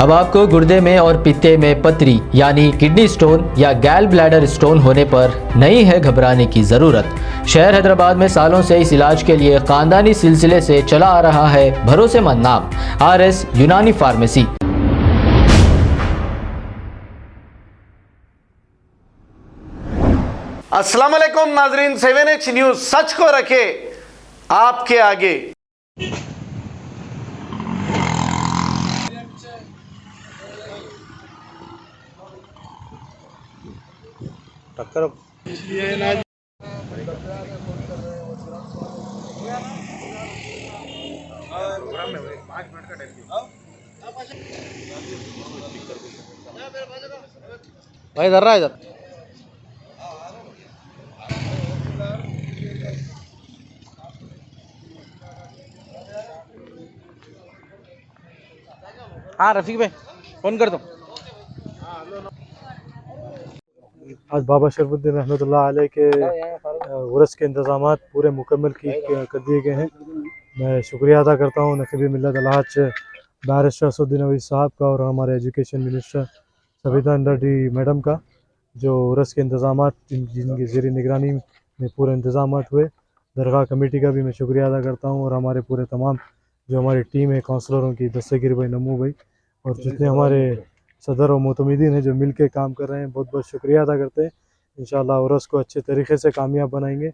अब आपको गुर्दे में और पित्ते में पथरी यानी किडनी स्टोन या गैल ब्लैडर स्टोन होने पर नहीं है घबराने की ज़रूरत। शहर हैदराबाद में सालों से इस इलाज के लिए खानदानी सिलसिले से चला आ रहा है भरोसेमंद नाम RS यूनानी फार्मेसी। अस्सलाम वालेकुम नाजरीन, 7H न्यूज सच को रखे आपके आगे। टक्कर भाई इधर रहा इधर। हाँ रफीक भाई फोन कर दो। आज बाबा शरफुद्दीन रहमतुल्लाह अलैह के उर्स के इंतज़ामात पूरे मुकम्मल कर दिए गए हैं। मैं शुक्रिया अदा करता हूँ नक़ीब मिल्लत अलहाज बैरिस्टर असदुद्दीन अवीस साहब का और हमारे education minister Sabita Reddy madam का, जो उर्स के इंतज़ामात जिनकी ज़ेर निगरानी में पूरे इंतज़ामात हुए। दरगाह कमेटी का भी मैं शुक्रिया अदा करता हूँ और हमारे पूरे तमाम जो हमारी टीम है काउंसलरों की, दस्तगीर भाई, नमू भाई और जितने हमारे सदर और मोतमिदीन हैं जो मिल के काम कर रहे हैं, बहुत बहुत शुक्रिया अदा करते हैं। इंशाअल्लाह उर्स को अच्छे तरीके से कामयाब बनाएंगे।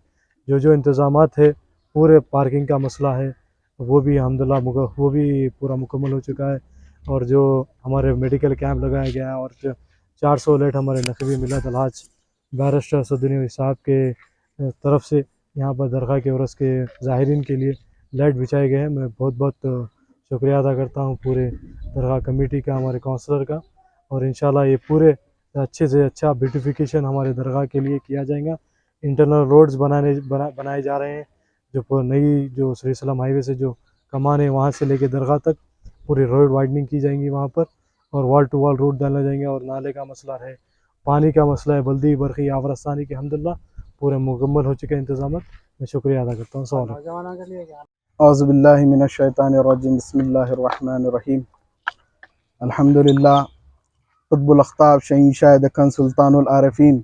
जो इंतज़ामात है, पूरे पार्किंग का मसला है वो भी अल्हम्दुलिल्लाह वो भी पूरा मुकम्मल हो चुका है। और जो हमारे मेडिकल कैंप लगाया गया है और जो 400 लाइट हमारे नक़ीब मिल्लत अलहाज बैरिस्टर असदुद्दीन साहब के तरफ से यहाँ पर दरगाह के उर्स के ज़ाहिरीन के लिए लाइट बिछाए गए हैं। मैं बहुत बहुत शुक्रिया अदा करता हूँ पूरे दरगाह कमेटी का, हमारे काउंसलर का। और इंशाल्लाह ये पूरे अच्छे से अच्छा ब्यूटिफिकेशन हमारे दरगाह के लिए किया जाएगा। इंटरनल रोड्स बनाए जा रहे हैं। जो नई जो श्री सलम हाईवे से जो कमान है वहाँ से लेके दरगाह तक पूरी रोड वाइडनिंग की जाएंगी वहाँ पर, और वॉल टू वॉल रोड डाला जाएंगे। और नाले का मसला है, पानी का मसला है, बल्दी बरखी आवरस्तानी के अल्हम्दुलिल्लाह पूरे मुकम्मल हो चुके इंतजाम। मैं शुक्रिया अदा करता हूँ। औज़ुबिल्लाहि मिनश्शैतानिर्रजीम, बिस्मिल्लाहिर्रहमानिर्रहीम। अल्हम्दुलिल्लाह क़ुत्बुल अख़्ताब शहींशाह दक्कन सुल्तानुल आरिफ़ीन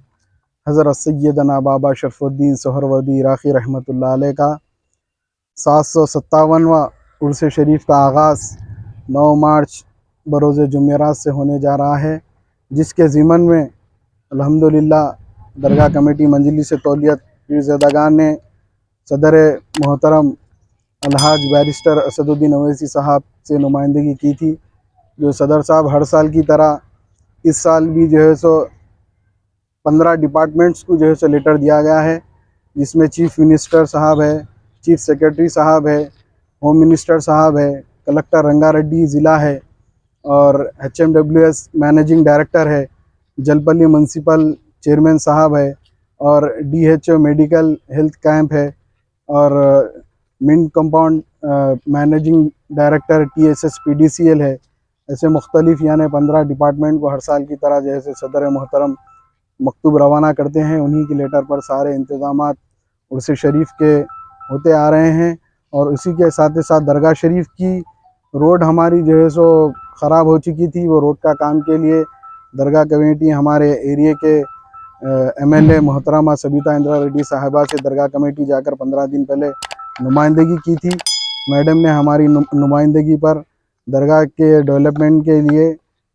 हज़रत सैयदना बाबा शरफुद्दीन सोहरवर्दी इराक़ी रहमतुल्लाह अलैह का 757वां उर्स शरीफ का आगाज़ 9 मार्च बरोज़ जुमेरात से होने जा रहा है, जिसके ज़िमन में अल्हम्दुलिल्लाह दरगाह कमेटी मजलिस तौलियत पीरज़ादागान ने सदर मोहतरम अलहाज बैरिस्टर असदुद्दीन अवैसी साहब से नुमाइंदगी की थी। जो सदर साहब हर साल की तरह इस साल भी जो है सो 15 डिपार्टमेंट्स को जो है सो लेटर दिया गया है, जिसमें चीफ़ मिनिस्टर साहब है, चीफ़ सेक्रेटरी साहब है, होम मिनिस्टर साहब है, कलेक्टर रंगारेड्डी ज़िला है और HMWS मैनेजिंग डायरेक्टर है, जलपल्ली म्यूनसिपल चेयरमैन साहब है और DHO मेडिकल हेल्थ कैंप है और mint compound managing director TSS PDCL है। ऐसे मुख्तलिफ यानी 15 डिपार्टमेंट को हर साल की तरह जैसे सदर मोहतरम मकतूब रवाना करते हैं, उन्हीं के लेटर पर सारे इंतज़ामात उर्स शरीफ के होते आ रहे हैं। और उसी के साथ साथ दरगाह शरीफ की रोड हमारी जो है सो ख़राब हो चुकी थी। वो रोड का काम के लिए दरगाह कमेटी हमारे एरिए के MLA मोहतरमा सबिता रेड्डी साहिबा से दरगाह कमेटी जाकर 15 दिन पहले नुमाइंदगी की थी। मैडम ने हमारी नुमाइंदगी पर दरगाह के डेवलपमेंट के लिए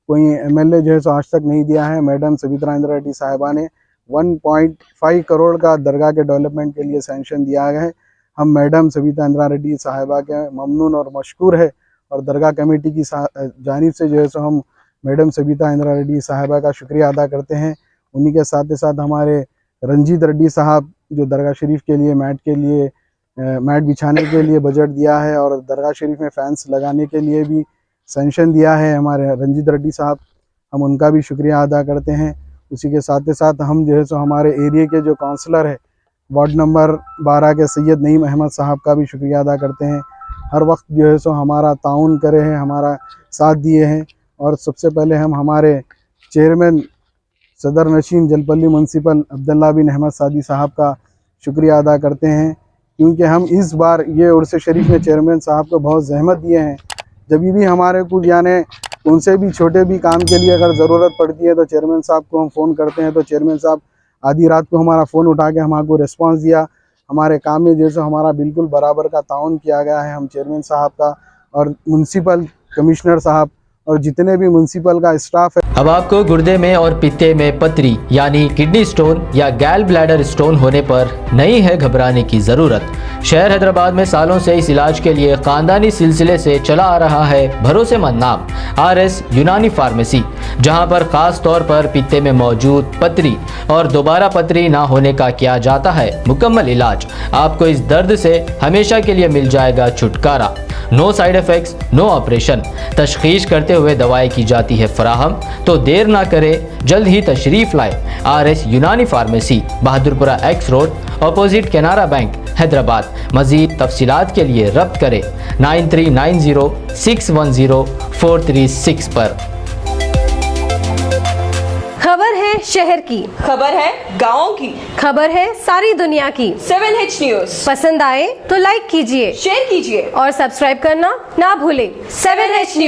कोई MLA जो है सो आज तक नहीं दिया है। मैडम सबिता रेड्डी साहिबा ने 1.5 करोड़ का दरगाह के डेवलपमेंट के लिए सैंक्शन दिया गया है। हम मैडम सबिता रेड्डी साहिबा के ममनून और मशकूर है और दरगाह कमेटी की जानिब से जो है सो हम मैडम सबिता रेड्डी साहिबा का शुक्रिया अदा करते हैं। उन्हीं के साथ साथ हमारे रंजीत रेड्डी साहब जो दरगाह शरीफ के लिए मैट बिछाने के लिए बजट दिया है और दरगाह शरीफ में फैंस लगाने के लिए भी सैंक्शन दिया है हमारे रंजीत रेड्डी साहब, हम उनका भी शुक्रिया अदा करते हैं। उसी के साथ हम जो है सो हमारे एरिए के जो काउंसलर है वार्ड नंबर 12 के सैयद नईम अहमद साहब का भी शुक्रिया अदा करते हैं। हर वक्त जो है सो हमारा ताउन करे हैं, हमारा साथ दिए हैं। और सबसे पहले हम हमारे चेयरमैन सदर नशीन जलपल्ली म्यूनसिपल अब्दुल्ला बिन अहमद सादी साहब का शुक्रिया अदा करते हैं, क्योंकि हम इस बार ये उर्स शरीफ में चेयरमैन साहब को बहुत जहमत दिए हैं। जब भी हमारे कुछ यानी उनसे भी छोटे भी काम के लिए अगर ज़रूरत पड़ती है तो चेयरमैन साहब को हम फ़ोन करते हैं, तो चेयरमैन साहब आधी रात को हमारा फ़ोन उठा के हमको रिस्पांस दिया। हमारे काम में जैसे हमारा बिल्कुल बराबर का ताउन किया गया है। हम चेयरमैन साहब का और म्युनिसिपल कमिश्नर साहब और जितने भी म्युनिसिपल का स्टाफ है। अब आपको गुर्दे में और पित्ते में पथरी यानी किडनी स्टोन या गैल ब्लैडर स्टोन होने पर नहीं है घबराने की ज़रूरत। शहर हैदराबाद में सालों से इस इलाज के लिए खानदानी सिलसिले से चला आ रहा है भरोसेमंद नाम RS यूनानी फार्मेसी, जहां पर खास तौर पर पित्ते में मौजूद पथरी और दोबारा पथरी ना होने का किया जाता है मुकम्मल इलाज। आपको इस दर्द से हमेशा के लिए मिल जाएगा छुटकारा। No side effects, no operation, तशखीस करते हुए दवाएं की जाती है फराहम। तो देर ना करें, जल्द ही तशरीफ़ लाए RS यूनानी pharmacy, Bahadurpura X road, opposite Canara bank, Hyderabad. मज़ीद तफसीलात के लिए रब्त करें 9390610436 पर। खबर है शहर की, खबर है गाँव की, खबर है सारी दुनिया की। 7H न्यूज़ पसंद आए तो लाइक कीजिए, शेयर कीजिए और सब्सक्राइब करना ना भूलें। 7H news.